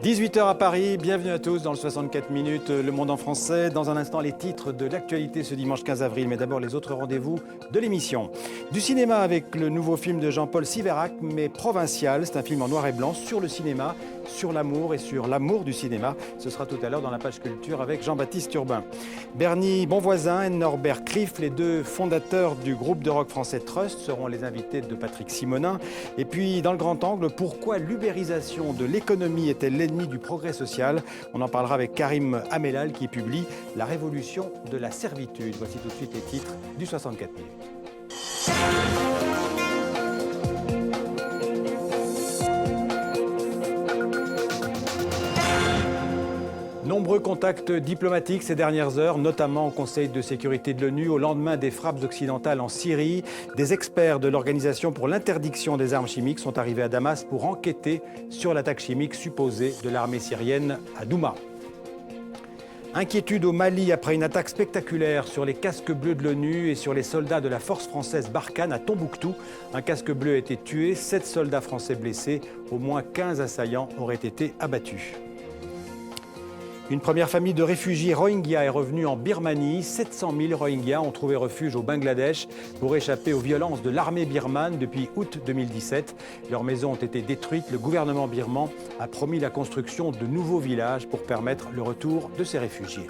18 h à Paris, bienvenue à tous dans le 64 minutes, Le Monde en français. Dans un instant, les titres de l'actualité ce dimanche 15 avril, mais d'abord les autres rendez-vous de l'émission. Du cinéma avec le nouveau film de Jean-Paul Siverac, mais provincial. C'est un film en noir et blanc sur le cinéma, sur l'amour et sur l'amour du cinéma. Ce sera tout à l'heure dans la page culture avec Jean-Baptiste Urbain. Bernie Bonvoisin et Norbert Cliff, les deux fondateurs du groupe de rock français Trust, seront les invités de Patrick Simonin. Et puis, dans le grand angle, pourquoi l'ubérisation de l'économie est-elle l'ennemi du progrès social? On en parlera avec Karim Amelal qui publie La révolution de la servitude. Voici tout de suite les titres du 64 minutes. Nombreux contacts diplomatiques ces dernières heures, notamment au Conseil de sécurité de l'ONU, au lendemain des frappes occidentales en Syrie. Des experts de l'Organisation pour l'interdiction des armes chimiques sont arrivés à Damas pour enquêter sur l'attaque chimique supposée de l'armée syrienne à Douma. Inquiétude au Mali après une attaque spectaculaire sur les casques bleus de l'ONU et sur les soldats de la force française Barkhane à Tombouctou. Un casque bleu a été tué, 7 soldats français blessés, au moins 15 assaillants auraient été abattus. Une première famille de réfugiés Rohingyas est revenue en Birmanie. 700 000 Rohingyas ont trouvé refuge au Bangladesh pour échapper aux violences de l'armée birmane depuis août 2017. Leurs maisons ont été détruites. Le gouvernement birman a promis la construction de nouveaux villages pour permettre le retour de ces réfugiés.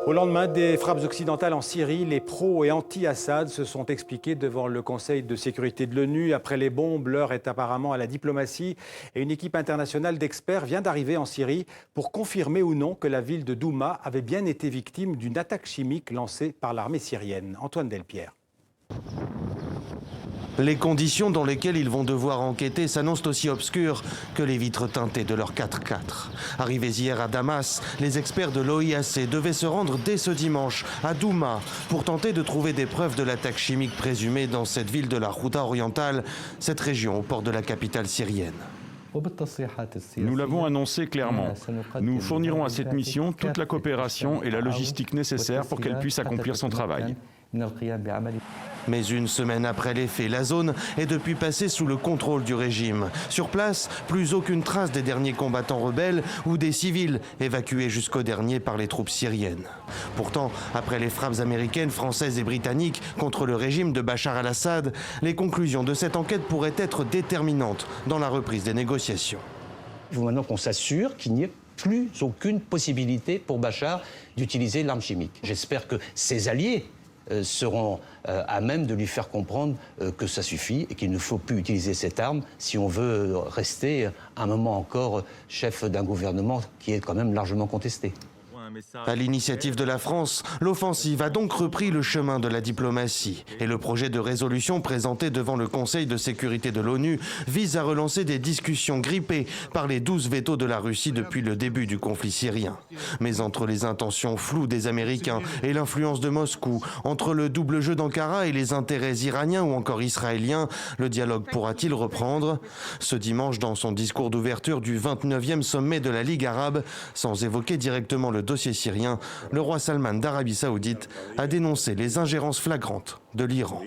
Au lendemain des frappes occidentales en Syrie, les pro- et anti-Assad se sont expliqués devant le Conseil de sécurité de l'ONU. Après les bombes, l'heure est apparemment à la diplomatie. Et une équipe internationale d'experts vient d'arriver en Syrie pour confirmer ou non que la ville de Douma avait bien été victime d'une attaque chimique lancée par l'armée syrienne. Antoine Delpierre. Les conditions dans lesquelles ils vont devoir enquêter s'annoncent aussi obscures que les vitres teintées de leur 4x4. Arrivés hier à Damas, les experts de l'OIAC devaient se rendre dès ce dimanche à Douma pour tenter de trouver des preuves de l'attaque chimique présumée dans cette ville de la Ghouta orientale, cette région au port de la capitale syrienne. Nous l'avons annoncé clairement. Nous fournirons à cette mission toute la coopération et la logistique nécessaires pour qu'elle puisse accomplir son travail. Mais une semaine après les faits, la zone est depuis passée sous le contrôle du régime. Sur place, plus aucune trace des derniers combattants rebelles ou des civils évacués jusqu'au dernier par les troupes syriennes. Pourtant, après les frappes américaines, françaises et britanniques contre le régime de Bachar al-Assad, les conclusions de cette enquête pourraient être déterminantes dans la reprise des négociations. Il faut maintenant qu'on s'assure qu'il n'y ait plus aucune possibilité pour Bachar d'utiliser l'arme chimique. J'espère que ses alliés seront à même de lui faire comprendre que ça suffit et qu'il ne faut plus utiliser cette arme si on veut rester un moment encore chef d'un gouvernement qui est quand même largement contesté. À l'initiative de la France, l'offensive a donc repris le chemin de la diplomatie. Et le projet de résolution présenté devant le Conseil de sécurité de l'ONU vise à relancer des discussions grippées par les 12 vétos de la Russie depuis le début du conflit syrien. Mais entre les intentions floues des Américains et l'influence de Moscou, entre le double jeu d'Ankara et les intérêts iraniens ou encore israéliens, le dialogue pourra-t-il reprendre? Ce dimanche, dans son discours d'ouverture du 29e sommet de la Ligue arabe, sans évoquer directement le dossier syrien, le roi Salman d'Arabie Saoudite a dénoncé les ingérences flagrantes de l'Iran.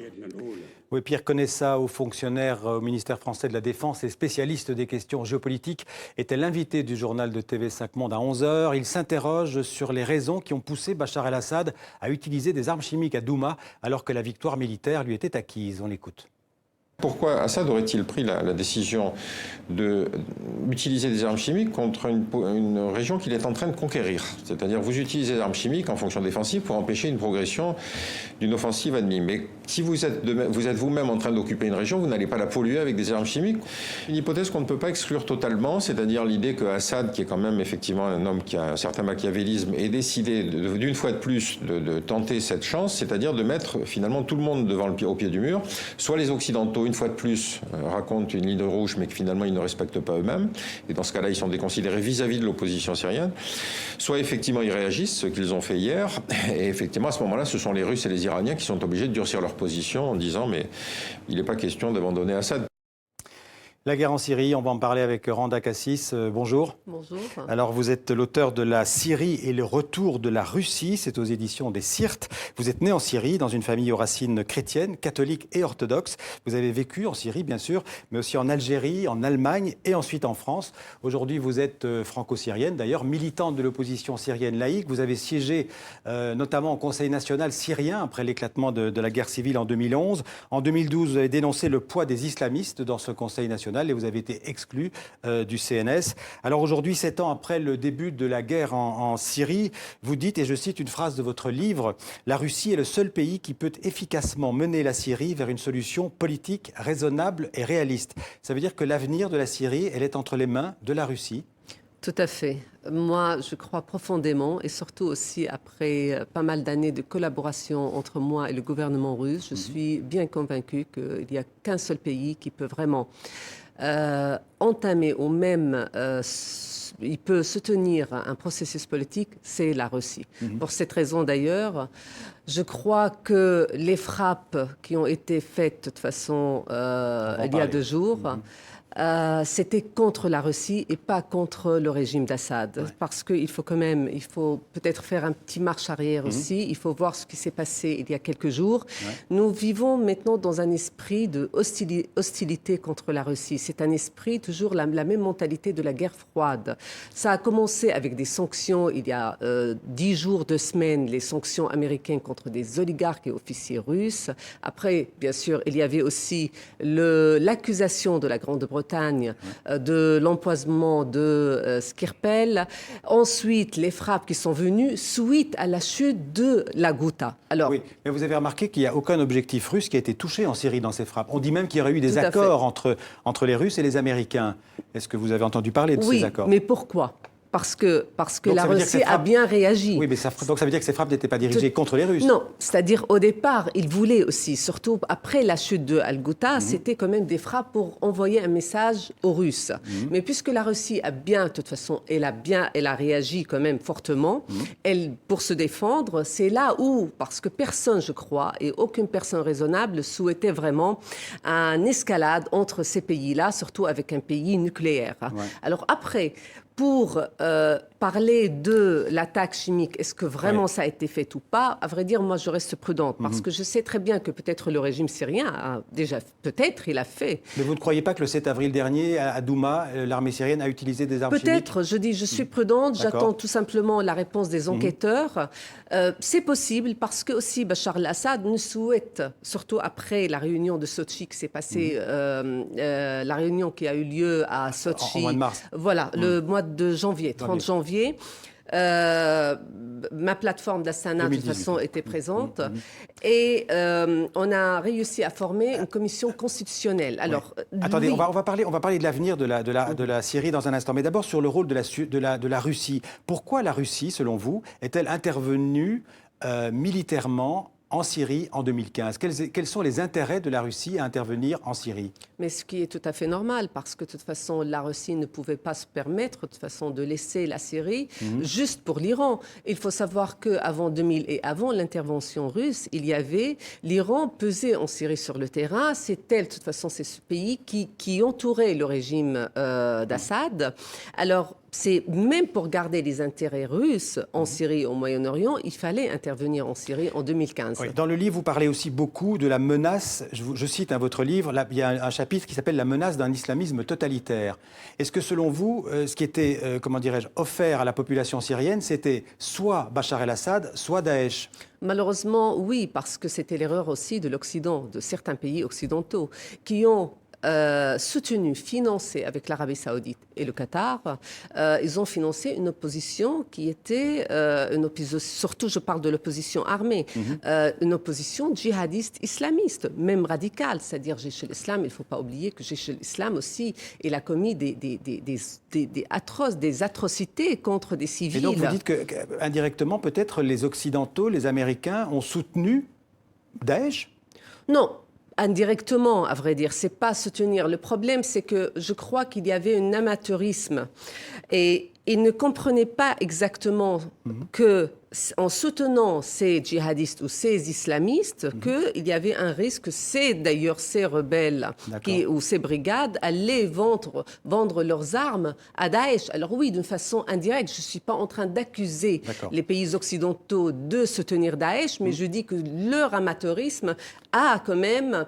Oui, Pierre Conessa, haut fonctionnaire au ministère français de la Défense et spécialiste des questions géopolitiques, était l'invité du journal de TV5 Monde à 11 h. Il s'interroge sur les raisons qui ont poussé Bachar el-Assad à utiliser des armes chimiques à Douma alors que la victoire militaire lui était acquise. On l'écoute. Pourquoi Assad aurait-il pris la décision d'utiliser des armes chimiques contre une région qu'il est en train de conquérir? C'est-à-dire vous utilisez des armes chimiques en fonction défensive pour empêcher une progression d'une offensive ennemie. Mais si vous êtes vous-même en train d'occuper une région, vous n'allez pas la polluer avec des armes chimiques. Une hypothèse qu'on ne peut pas exclure totalement, c'est-à-dire l'idée que Assad, qui est quand même effectivement un homme qui a un certain machiavélisme, ait décidé d'une fois de plus de tenter cette chance, c'est-à-dire de mettre finalement tout le monde au pied du mur, soit les Occidentaux, une fois de plus, racontent une ligne rouge, mais que finalement ils ne respectent pas eux-mêmes, et dans ce cas-là, ils sont déconsidérés vis-à-vis de l'opposition syrienne, soit effectivement ils réagissent, ce qu'ils ont fait hier, et effectivement à ce moment-là, ce sont les Russes et les Iraniens qui sont obligés de durcir leur position en disant mais il n'est pas question d'abandonner Assad. La guerre en Syrie, on va en parler avec Randa Kassis. Bonjour. Bonjour. Alors, vous êtes l'auteur de La Syrie et le retour de la Russie. C'est aux éditions des Syrtes. Vous êtes né en Syrie, dans une famille aux racines chrétiennes, catholiques et orthodoxes. Vous avez vécu en Syrie, bien sûr, mais aussi en Algérie, en Allemagne et ensuite en France. Aujourd'hui, vous êtes franco-syrienne, d'ailleurs, militante de l'opposition syrienne laïque. Vous avez siégé notamment au Conseil national syrien après l'éclatement de la guerre civile en 2011. En 2012, vous avez dénoncé le poids des islamistes dans ce Conseil national et vous avez été exclu du CNS. Alors aujourd'hui, 7 ans après le début de la guerre en Syrie, vous dites, et je cite une phrase de votre livre, « La Russie est le seul pays qui peut efficacement mener la Syrie vers une solution politique raisonnable et réaliste ». Ça veut dire que l'avenir de la Syrie, elle est entre les mains de la Russie? Tout à fait. Moi, je crois profondément, et surtout aussi après pas mal d'années de collaboration entre moi et le gouvernement russe, je suis bien convaincue qu'il n'y a qu'un seul pays qui peut vraiment entamer ou même il peut soutenir un processus politique, c'est la Russie. Pour cette raison d'ailleurs, je crois que les frappes qui ont été faites de toute façon il y a 2 jours, c'était contre la Russie et pas contre le régime d'Assad. Ouais. Parce qu'il faut quand même, il faut peut-être faire un petit marche arrière aussi. Il faut voir ce qui s'est passé il y a quelques jours. Ouais. Nous vivons maintenant dans un esprit de hostilité contre la Russie. C'est un esprit, toujours la même mentalité de la guerre froide. Ça a commencé avec des sanctions il y a 10 jours, 2 semaines, les sanctions américaines contre des oligarques et officiers russes. Après, bien sûr, il y avait aussi l'accusation de la Grande-Bretagne de l'empoisonnement de Skripal. Ensuite, les frappes qui sont venues suite à la chute de la Ghouta. Alors, oui, mais vous avez remarqué qu'il n'y a aucun objectif russe qui a été touché en Syrie dans ces frappes. On dit même qu'il y aurait eu des accords entre les Russes et les Américains. Est-ce que vous avez entendu parler de ces accords? Oui, mais pourquoi ? Parce que la Russie a bien réagi. Oui, mais donc ça veut dire que ces frappes n'étaient pas dirigées contre les Russes? Non, c'est-à-dire au départ, ils voulaient aussi, surtout après la chute de Al-Ghouta, c'était quand même des frappes pour envoyer un message aux Russes. Mais puisque la Russie a bien, de toute façon, elle a réagi quand même fortement, elle, pour se défendre, c'est là où, parce que personne, je crois, et aucune personne raisonnable souhaitait vraiment une escalade entre ces pays-là, surtout avec un pays nucléaire. Ouais. Alors après, pour parler de l'attaque chimique, est-ce que vraiment ça a été fait ou pas? À vrai dire, moi, je reste prudente parce que je sais très bien que peut-être le régime syrien a déjà, peut-être, il a fait. Mais vous ne croyez pas que le 7 avril dernier, à Douma, l'armée syrienne a utilisé des armes chimiques? Peut-être, je dis, je suis prudente, j'attends tout simplement la réponse des enquêteurs. C'est possible parce que aussi Bachar al-Assad ne souhaite, surtout après la réunion de Sochi qui s'est passée, la réunion qui a eu lieu à Sochi. En mois de mars. Voilà, le mois de janvier, 30 janvier. Ma plateforme d'Astana, de toute façon, était présente. Et on a réussi à former une commission constitutionnelle. Alors, attendez, on va parler de l'avenir de la Syrie dans un instant. Mais d'abord sur le rôle de la Russie. Pourquoi la Russie, selon vous, est-elle intervenue militairement en Syrie en 2015. Quels sont les intérêts de la Russie à intervenir en Syrie? Mais ce qui est tout à fait normal, parce que de toute façon, la Russie ne pouvait pas se permettre de toute façon de laisser la Syrie juste pour l'Iran. Il faut savoir qu'avant 2000 et avant l'intervention russe, il y avait l'Iran pesait en Syrie sur le terrain. C'était de toute façon c'est ce pays qui entourait le régime d'Assad. Alors, c'est même pour garder les intérêts russes en Syrie et au Moyen-Orient, il fallait intervenir en Syrie en 2015. Oui, dans le livre, vous parlez aussi beaucoup de la menace, je cite votre livre, là, il y a un chapitre qui s'appelle « La menace d'un islamisme totalitaire ». Est-ce que selon vous, ce qui était, comment dirais-je, offert à la population syrienne, c'était soit Bachar el-Assad, soit Daesh? Malheureusement, oui, parce que c'était l'erreur aussi de l'Occident, de certains pays occidentaux, qui ont soutenu, financé avec l'Arabie Saoudite et le Qatar, ils ont financé une opposition qui était une opposition, surtout je parle de l'opposition armée, une opposition djihadiste islamiste, même radicale, c'est-à-dire Jaish al-Islam, il ne faut pas oublier que Jaish al-Islam aussi, il a commis des atrocités contre des civils. Et donc vous dites qu'indirectement, peut-être les Occidentaux, les Américains ont soutenu Daesh? Non. Indirectement, à vrai dire, c'est pas soutenir. Le problème, c'est que je crois qu'il y avait un amateurisme et ils ne comprenaient pas exactement que en soutenant ces djihadistes ou ces islamistes qu'il y avait un risque, c'est d'ailleurs ces rebelles ou ces brigades allaient vendre leurs armes à Daesh. Alors oui, d'une façon indirecte, je ne suis pas en train d'accuser les pays occidentaux de soutenir Daesh, mais je dis que leur amateurisme a quand même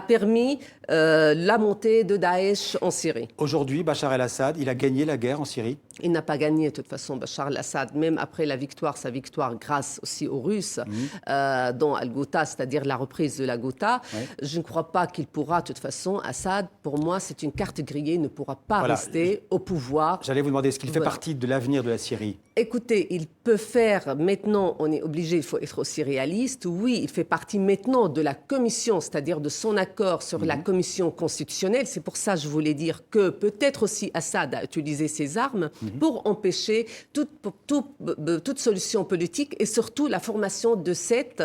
permis la montée de Daesh en Syrie. Aujourd'hui, Bachar el-Assad, il a gagné la guerre en Syrie? Il n'a pas gagné, de toute façon, Bachar el-Assad, même après la victoire, sa victoire grâce aussi aux Russes, dans Al-Ghouta, c'est-à-dire la reprise de la Ghouta. Je ne crois pas qu'il pourra, de toute façon, Assad, pour moi, c'est une carte grillée, il ne pourra pas rester au pouvoir. J'allais vous demander, est-ce qu'il fait partie de l'avenir de la Syrie? Écoutez, il peut faire, maintenant, on est obligé, il faut être aussi réaliste, oui, il fait partie maintenant de la commission, c'est-à-dire de son accord sur la commission constitutionnelle. C'est pour ça que je voulais dire que peut-être aussi Assad a utilisé ses armes pour empêcher toute solution politique et surtout la formation de cette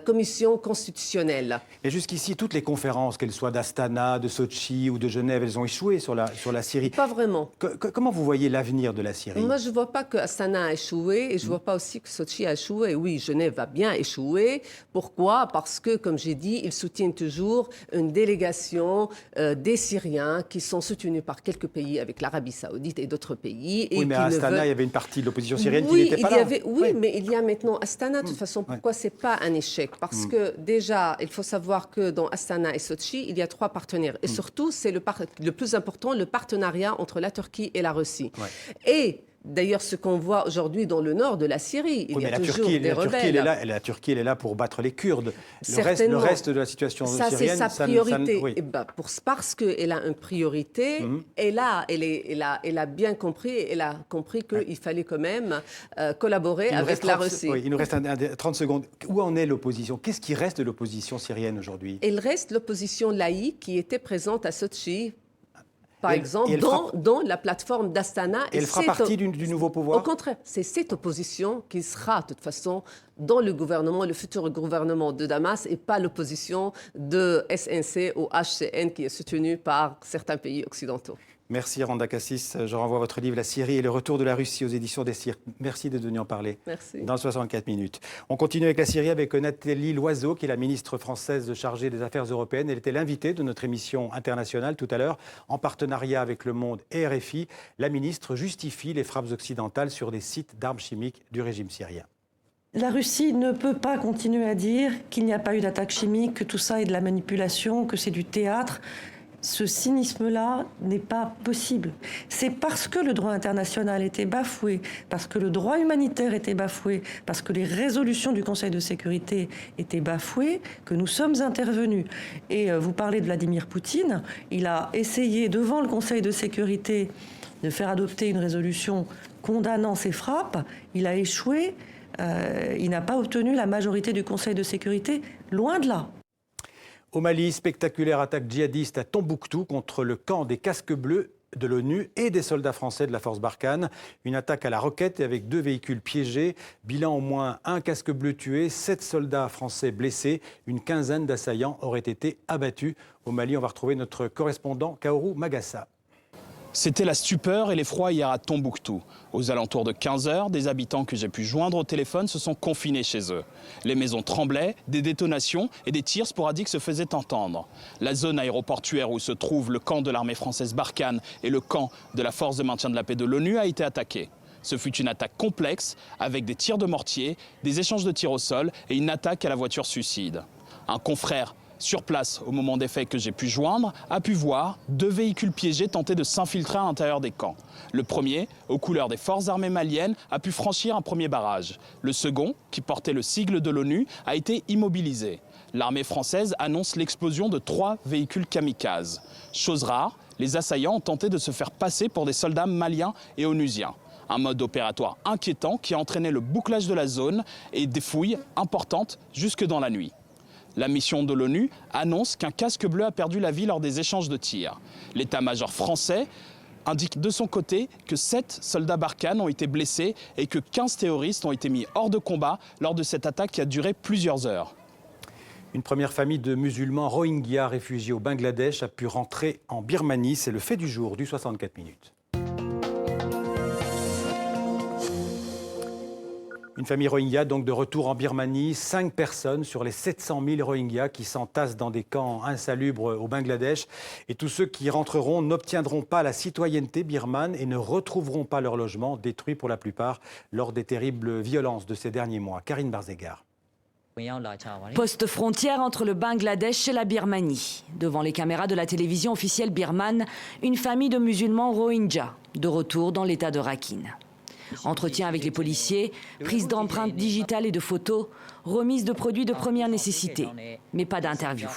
commission constitutionnelle. Et jusqu'ici, toutes les conférences, qu'elles soient d'Astana, de Sochi ou de Genève, elles ont échoué sur la Syrie. Pas vraiment. Comment vous voyez l'avenir de la Syrie? Moi, je ne vois pas que Astana a échoué et je ne vois pas aussi que Sochi a échoué. Oui, Genève va bien échouer. Pourquoi? Parce que, comme j'ai dit, ils soutiennent toujours une délégation des Syriens qui sont soutenus par quelques pays, avec l'Arabie Saoudite et d'autres pays. Oui, mais à Astana, il y avait une partie de l'opposition syrienne qui n'était pas là. Oui, mais il y a maintenant Astana. De toute façon, pourquoi ce n'est pas un échec? Parce que déjà, il faut savoir que dans Astana et Sochi, il y a 3 partenaires. Et surtout, c'est le plus important, le partenariat entre la Turquie et la Russie. Et d'ailleurs, ce qu'on voit aujourd'hui dans le nord de la Syrie, il y a toujours des rebelles. La Turquie, elle est là pour battre les Kurdes. Le reste de la situation syrienne, c'est sa priorité. Parce qu'elle a une priorité, elle a bien compris, elle a compris qu'il fallait quand même collaborer avec la Russie. Oui, il nous reste 30 secondes. Où en est l'opposition? Qu'est-ce qui reste de l'opposition syrienne aujourd'hui? Il reste l'opposition laïque qui était présente à Sochi, par exemple, dans la plateforme d'Astana. Et elle fera partie du nouveau pouvoir? Au contraire, c'est cette opposition qui sera, de toute façon, dans le gouvernement, le futur gouvernement de Damas, et pas l'opposition de SNC ou HCN qui est soutenue par certains pays occidentaux. Merci Randa Kassis. Je renvoie votre livre « La Syrie et le retour de la Russie » aux éditions des Cirques. Merci d'être venu en parler. Merci. Dans 64 minutes. On continue avec la Syrie avec Nathalie Loiseau, qui est la ministre française chargée des Affaires européennes. Elle était l'invitée de notre émission internationale tout à l'heure. En partenariat avec Le Monde et RFI, la ministre justifie les frappes occidentales sur des sites d'armes chimiques du régime syrien. La Russie ne peut pas continuer à dire qu'il n'y a pas eu d'attaque chimique, que tout ça est de la manipulation, que c'est du théâtre. Ce cynisme-là n'est pas possible. C'est parce que le droit international était bafoué, parce que le droit humanitaire était bafoué, parce que les résolutions du Conseil de sécurité étaient bafouées, que nous sommes intervenus. Et vous parlez de Vladimir Poutine, il a essayé devant le Conseil de sécurité de faire adopter une résolution condamnant ces frappes. Il a échoué, il n'a pas obtenu la majorité du Conseil de sécurité, loin de là. Au Mali, spectaculaire attaque djihadiste à Tombouctou contre le camp des casques bleus de l'ONU et des soldats français de la force Barkhane. Une attaque à la roquette et avec 2 véhicules piégés. Bilan au moins 1 casque bleu tué, 7 soldats français blessés. Une quinzaine d'assaillants auraient été abattus. Au Mali, on va retrouver notre correspondant Kaoru Magassa. C'était la stupeur et l'effroi hier à Tombouctou. Aux alentours de 15 h, des habitants que j'ai pu joindre au téléphone se sont confinés chez eux. Les maisons tremblaient, des détonations et des tirs sporadiques se faisaient entendre. La zone aéroportuaire où se trouve le camp de l'armée française Barkhane et le camp de la force de maintien de la paix de l'ONU a été attaquée. Ce fut une attaque complexe avec des tirs de mortier, des échanges de tirs au sol et une attaque à la voiture suicide. Un confrère sur place, au moment des faits que j'ai pu joindre, a pu voir 2 véhicules piégés tenter de s'infiltrer à l'intérieur des camps. Le premier, aux couleurs des forces armées maliennes, a pu franchir un premier barrage. Le second, qui portait le sigle de l'ONU, a été immobilisé. L'armée française annonce l'explosion de 3 véhicules kamikazes. Chose rare, les assaillants ont tenté de se faire passer pour des soldats maliens et onusiens. Un mode opératoire inquiétant qui a entraîné le bouclage de la zone et des fouilles importantes jusque dans la nuit. La mission de l'ONU annonce qu'un casque bleu a perdu la vie lors des échanges de tirs. L'état-major français indique de son côté que 7 soldats Barkhane ont été blessés et que 15 terroristes ont été mis hors de combat lors de cette attaque qui a duré plusieurs heures. Une première famille de musulmans Rohingyas réfugiés au Bangladesh a pu rentrer en Birmanie. C'est le fait du jour du 64 minutes. Une famille Rohingya donc de retour en Birmanie. 5 personnes sur les 700 000 Rohingyas qui s'entassent dans des camps insalubres au Bangladesh. Et tous ceux qui rentreront n'obtiendront pas la citoyenneté birmane et ne retrouveront pas leur logement, détruit pour la plupart lors des terribles violences de ces derniers mois. Karine Barzégar. Poste frontière entre le Bangladesh et la Birmanie. Devant les caméras de la télévision officielle birmane, une famille de musulmans Rohingyas, de retour dans l'état de Rakhine. Entretien avec les policiers, prise d'empreintes digitales et de photos, remise de produits de première nécessité, mais pas d'interview.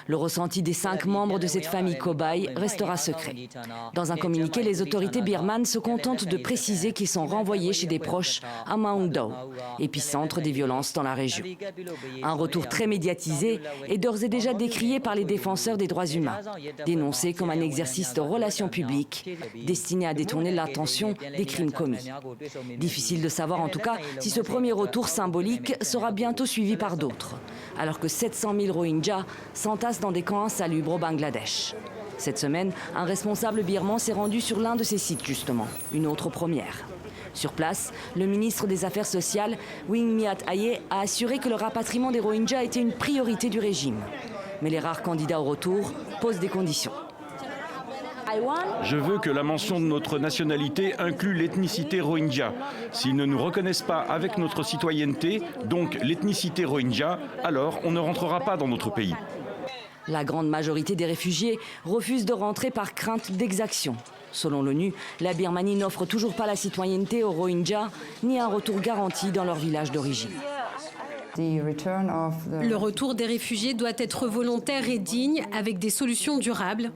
Le ressenti des 5 membres de cette famille cobaye restera secret. Dans un communiqué, les autorités birmanes se contentent de préciser qu'ils sont renvoyés chez des proches à Maungdaw, épicentre des violences dans la région. Un retour très médiatisé est d'ores et déjà décrié par les défenseurs des droits humains, dénoncé comme un exercice de relations publiques destiné à détourner l'attention des crimes commis. Difficile de savoir en tout cas si ce premier retour symbolique sera bientôt suivi par d'autres, alors que 700 000 Rohingyas s'entassent dans des camps insalubres au Bangladesh. Cette semaine, un responsable birman s'est rendu sur l'un de ces sites justement, une autre première. Sur place, le ministre des Affaires sociales, Wing Myat Aye, a assuré que le rapatriement des Rohingyas était une priorité du régime. Mais les rares candidats au retour posent des conditions. Je veux que la mention de notre nationalité inclue l'ethnicité Rohingya. S'ils ne nous reconnaissent pas avec notre citoyenneté, donc l'ethnicité Rohingya, alors on ne rentrera pas dans notre pays. La grande majorité des réfugiés refusent de rentrer par crainte d'exaction. Selon l'ONU, la Birmanie n'offre toujours pas la citoyenneté aux Rohingyas, ni un retour garanti dans leur village d'origine. Le retour des réfugiés doit être volontaire et digne, avec des solutions durables.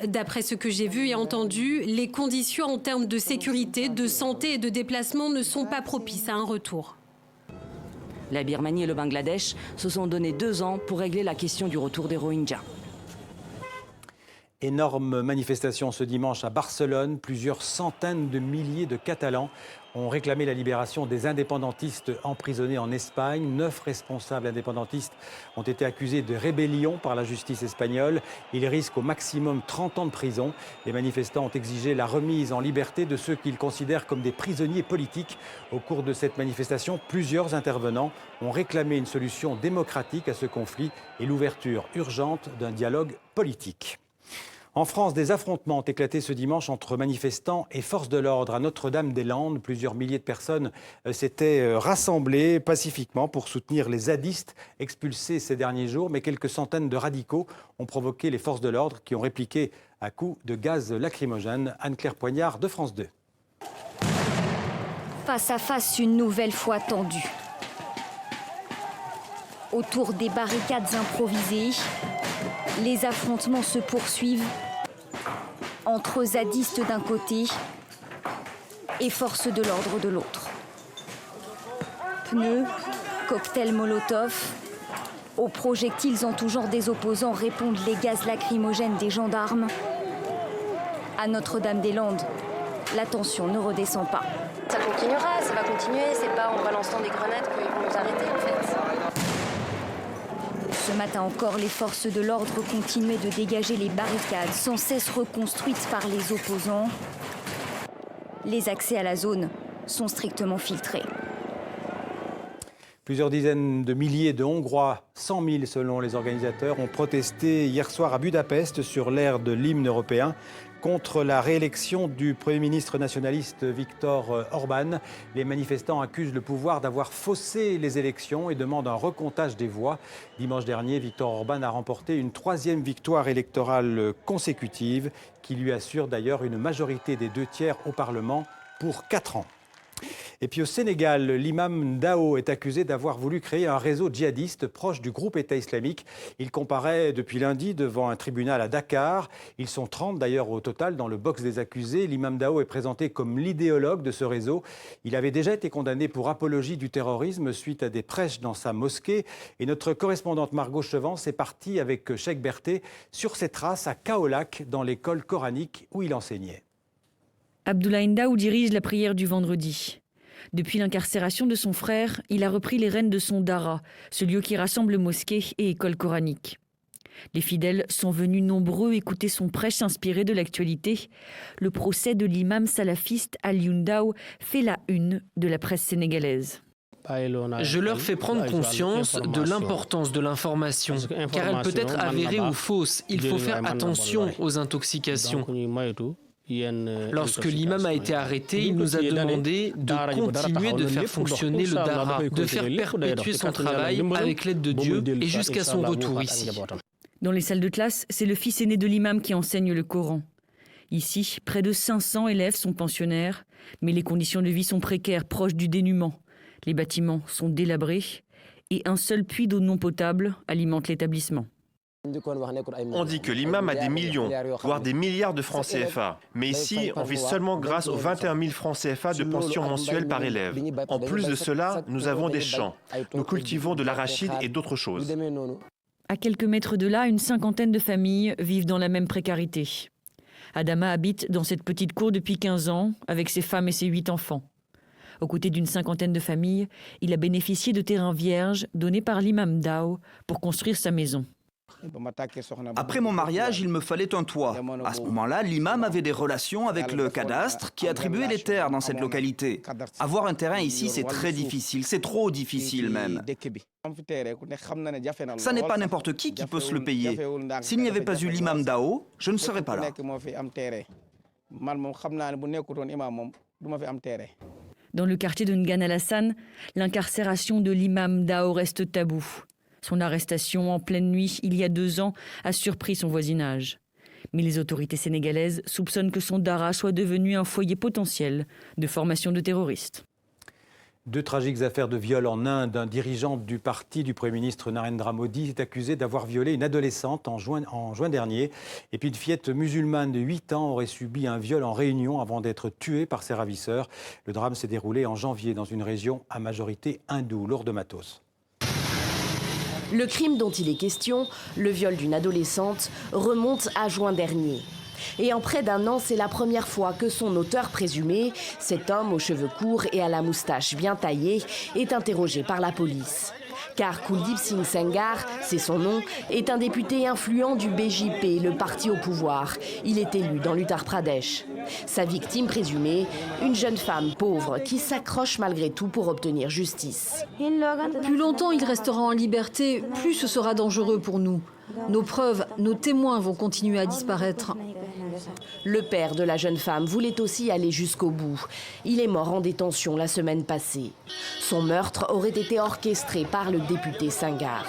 D'après ce que j'ai vu et entendu, les conditions en termes de sécurité, de santé et de déplacement ne sont pas propices à un retour. La Birmanie et le Bangladesh se sont donné 2 ans pour régler la question du retour des Rohingyas. Énorme manifestation ce dimanche à Barcelone. Plusieurs centaines de milliers de Catalans ont réclamé la libération des indépendantistes emprisonnés en Espagne. 9 responsables indépendantistes ont été accusés de rébellion par la justice espagnole. Ils risquent au maximum 30 ans de prison. Les manifestants ont exigé la remise en liberté de ceux qu'ils considèrent comme des prisonniers politiques. Au cours de cette manifestation, plusieurs intervenants ont réclamé une solution démocratique à ce conflit et l'ouverture urgente d'un dialogue politique. En France, des affrontements ont éclaté ce dimanche entre manifestants et forces de l'ordre à Notre-Dame-des-Landes. Plusieurs milliers de personnes s'étaient rassemblées pacifiquement pour soutenir les zadistes expulsés ces derniers jours. Mais quelques centaines de radicaux ont provoqué les forces de l'ordre qui ont répliqué à coups de gaz lacrymogène. Anne-Claire Poignard de France 2. Face à face, une nouvelle fois tendue. Autour des barricades improvisées, les affrontements se poursuivent entre zadistes d'un côté et forces de l'ordre de l'autre. Pneus, cocktails Molotov, aux projectiles en tout genre des opposants répondent les gaz lacrymogènes des gendarmes. À Notre-Dame-des-Landes, la tension ne redescend pas. Ça continuera, ça va continuer, c'est pas en balançant des grenades qu'ils vont nous arrêter en fait. Ce matin encore, les forces de l'ordre continuaient de dégager les barricades, sans cesse reconstruites par les opposants. Les accès à la zone sont strictement filtrés. Plusieurs dizaines de milliers de Hongrois, 100 000 selon les organisateurs, ont protesté hier soir à Budapest sur l'air de l'hymne européen contre la réélection du Premier ministre nationaliste Viktor Orban. Les manifestants accusent le pouvoir d'avoir faussé les élections et demandent un recomptage des voix. Dimanche dernier, Viktor Orban a remporté une 3e victoire électorale consécutive qui lui assure d'ailleurs une majorité des 2/3 au Parlement pour 4 ans. Et puis au Sénégal, l'imam Ndao est accusé d'avoir voulu créer un réseau djihadiste proche du groupe État islamique. Il comparaît depuis lundi devant un tribunal à Dakar. Ils sont 30 d'ailleurs au total dans le box des accusés. L'imam Ndao est présenté comme l'idéologue de ce réseau. Il avait déjà été condamné pour apologie du terrorisme suite à des prêches dans sa mosquée. Et notre correspondante Margot Chevance est partie avec Cheikh Berthé sur ses traces à Kaolack, dans l'école coranique où il enseignait. Abdoulaye Ndao dirige la prière du vendredi. Depuis l'incarcération de son frère, il a repris les rênes de son dara, ce lieu qui rassemble mosquées et écoles coraniques. Les fidèles sont venus nombreux écouter son prêche inspiré de l'actualité. Le procès de l'imam salafiste Aliou Ndao fait la une de la presse sénégalaise. Je leur fais prendre conscience de l'importance de l'information, car elle peut être avérée ou fausse. Il faut faire attention aux intoxications. Lorsque l'imam a été arrêté, il nous a demandé de continuer de faire fonctionner le dara, de faire perpétuer son travail avec l'aide de Dieu et jusqu'à son retour ici. Dans les salles de classe, c'est le fils aîné de l'imam qui enseigne le Coran. Ici, près de 500 élèves sont pensionnaires, mais les conditions de vie sont précaires, proches du dénuement. Les bâtiments sont délabrés et un seul puits d'eau non potable alimente l'établissement. On dit que l'imam a des millions, voire des milliards de francs CFA. Mais ici, on vit seulement grâce aux 21 000 francs CFA de pension mensuelle par élève. En plus de cela, nous avons des champs. Nous cultivons de l'arachide et d'autres choses. À quelques mètres de là, une cinquantaine de familles vivent dans la même précarité. Adama habite dans cette petite cour depuis 15 ans, avec ses femmes et ses 8 enfants. Aux côtés d'une cinquantaine de familles, il a bénéficié de terrains vierges donnés par l'imam Dao pour construire sa maison. Après mon mariage, il me fallait un toit. À ce moment-là, l'imam avait des relations avec le cadastre qui attribuait les terres dans cette localité. Avoir un terrain ici, c'est très difficile, c'est trop difficile même. Ça n'est pas n'importe qui peut se le payer. S'il n'y avait pas eu l'imam Dao, je ne serais pas là. Dans le quartier de N'Gan Alassane, l'incarcération de l'imam Dao reste tabou. Son arrestation en pleine nuit, il y a 2 ans, a surpris son voisinage. Mais les autorités sénégalaises soupçonnent que son dara soit devenu un foyer potentiel de formation de terroristes. 2 tragiques affaires de viol en Inde. Un dirigeant du parti du Premier ministre Narendra Modi est accusé d'avoir violé une adolescente en juin dernier. Et puis une fillette musulmane de 8 ans aurait subi un viol en Réunion avant d'être tuée par ses ravisseurs. Le drame s'est déroulé en janvier dans une région à majorité hindoue. Lourdes Matos. Le crime dont il est question, le viol d'une adolescente, remonte à juin dernier. Et en près d'1 an, c'est la première fois que son auteur présumé, cet homme aux cheveux courts et à la moustache bien taillée, est interrogé par la police. Car Kuldeep Singh Sengar, c'est son nom, est un député influent du BJP, le parti au pouvoir. Il est élu dans l'Uttar Pradesh. Sa victime présumée, une jeune femme pauvre qui s'accroche malgré tout pour obtenir justice. Plus longtemps il restera en liberté, plus ce sera dangereux pour nous. Nos preuves, nos témoins vont continuer à disparaître. Le père de la jeune femme voulait aussi aller jusqu'au bout. Il est mort en détention la semaine passée. Son meurtre aurait été orchestré par le député Sengar.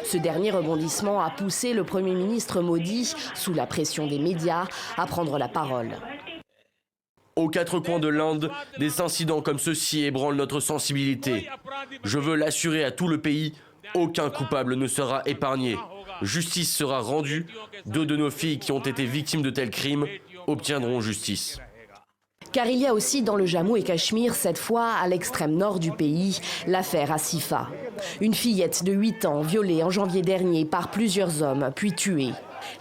Ce dernier rebondissement a poussé le Premier ministre Modi, sous la pression des médias, à prendre la parole. Aux 4 coins de l'Inde, des incidents comme ceux-ci ébranlent notre sensibilité. Je veux l'assurer à tout le pays, aucun coupable ne sera épargné. Justice sera rendue. 2 de nos filles qui ont été victimes de tels crimes obtiendront justice. Car il y a aussi dans le Jammu et Cachemire, cette fois à l'extrême nord du pays, l'affaire Asifa. Une fillette de 8 ans violée en janvier dernier par plusieurs hommes, puis tuée.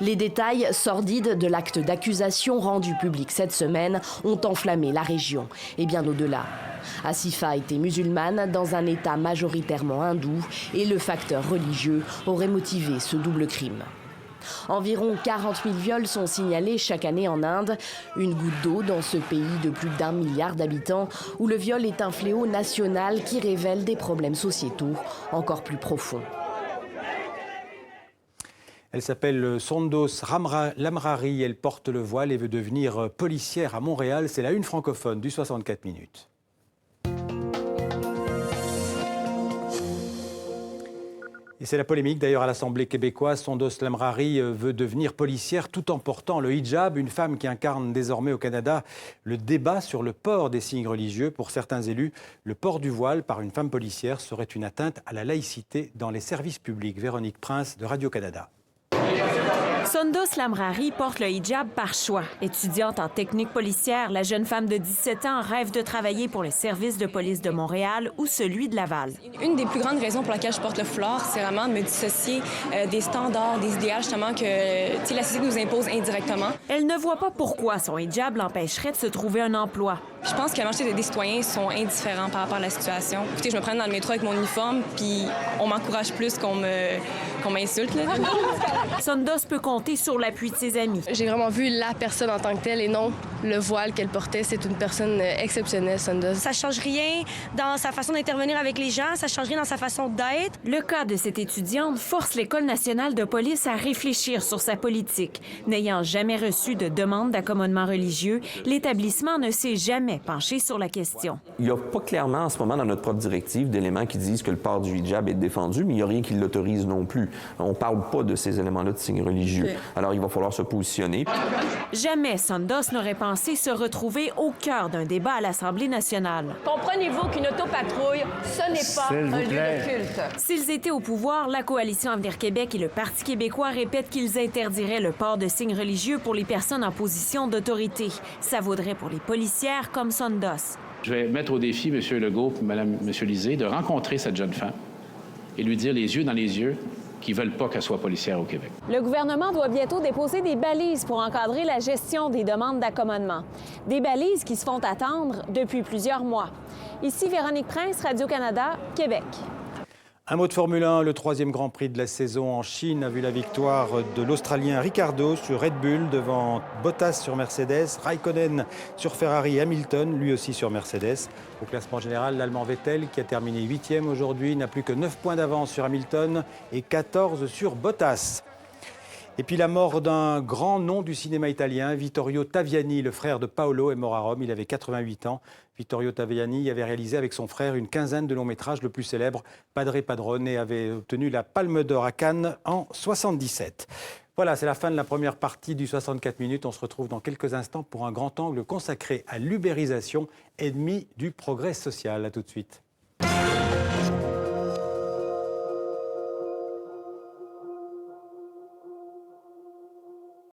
Les détails sordides de l'acte d'accusation rendu public cette semaine ont enflammé la région, et bien au-delà. Asifa était musulmane dans un État majoritairement hindou et le facteur religieux aurait motivé ce double crime. Environ 40 000 viols sont signalés chaque année en Inde, une goutte d'eau dans ce pays de plus d'1 milliard d'habitants où le viol est un fléau national qui révèle des problèmes sociétaux encore plus profonds. Elle s'appelle Sondos Lamrari, elle porte le voile et veut devenir policière à Montréal. C'est la une francophone du 64 minutes. Et c'est la polémique d'ailleurs à l'Assemblée québécoise. Sondos Lamrari veut devenir policière tout en portant le hijab, une femme qui incarne désormais au Canada le débat sur le port des signes religieux. Pour certains élus, le port du voile par une femme policière serait une atteinte à la laïcité dans les services publics. Véronique Prince de Radio-Canada. Sondos Lamrari porte le hijab par choix. Étudiante en technique policière, la jeune femme de 17 ans rêve de travailler pour le service de police de Montréal ou celui de Laval. Une des plus grandes raisons pour laquelle je porte le foulard, c'est vraiment de me dissocier des standards, des idéaux justement que la société nous impose indirectement. Elle ne voit pas pourquoi son hijab l'empêcherait de se trouver un emploi. Je pense que la majorité des citoyens sont indifférents par rapport à la situation. Écoutez, je me prends dans le métro avec mon uniforme, puis on m'encourage plus qu'on m'insulte. Sondos peut compter sur l'appui de ses amis. J'ai vraiment vu la personne en tant que telle et non le voile qu'elle portait. C'est une personne exceptionnelle, Sondos. Ça change rien dans sa façon d'intervenir avec les gens, ça change rien dans sa façon d'être. Le cas de cette étudiante force l'École nationale de police à réfléchir sur sa politique. N'ayant jamais reçu de demande d'accommodement religieux, l'établissement ne s'est jamais penché sur la question. Il n'y a pas clairement en ce moment dans notre propre directive d'éléments qui disent que le port du hijab est défendu, mais il n'y a rien qui l'autorise non plus. On ne parle pas de ces éléments-là de signes religieux. Alors il va falloir se positionner. Jamais Sondos n'aurait pensé se retrouver au cœur d'un débat à l'Assemblée nationale. Comprenez-vous qu'une autopatrouille, ce n'est pas un lieu de culte? S'ils étaient au pouvoir, la Coalition Avenir Québec et le Parti québécois répètent qu'ils interdiraient le port de signes religieux pour les personnes en position d'autorité. Ça vaudrait pour les policières comme Sondos. Je vais mettre au défi M. Legault et M. Lisée de rencontrer cette jeune femme et lui dire les yeux dans les yeux qu'ils ne veulent pas qu'elle soit policière au Québec. Le gouvernement doit bientôt déposer des balises pour encadrer la gestion des demandes d'accommodement. Des balises qui se font attendre depuis plusieurs mois. Ici Véronique Prince, Radio-Canada, Québec. Un mot de Formule 1, le 3e Grand Prix de la saison en Chine a vu la victoire de l'Australien Ricciardo sur Red Bull devant Bottas sur Mercedes, Raikkonen sur Ferrari, Hamilton lui aussi sur Mercedes. Au classement général, l'Allemand Vettel qui a terminé 8e aujourd'hui n'a plus que 9 points d'avance sur Hamilton et 14 sur Bottas. Et puis la mort d'un grand nom du cinéma italien, Vittorio Taviani, le frère de Paolo, est mort à Rome. Il avait 88 ans. Vittorio Taviani avait réalisé avec son frère une quinzaine de longs métrages. Le plus célèbre, Padre Padrone, avait obtenu la Palme d'Or à Cannes en 1977. Voilà, c'est la fin de la première partie du 64 minutes. On se retrouve dans quelques instants pour un grand angle consacré à l'ubérisation, ennemie du progrès social. À tout de suite.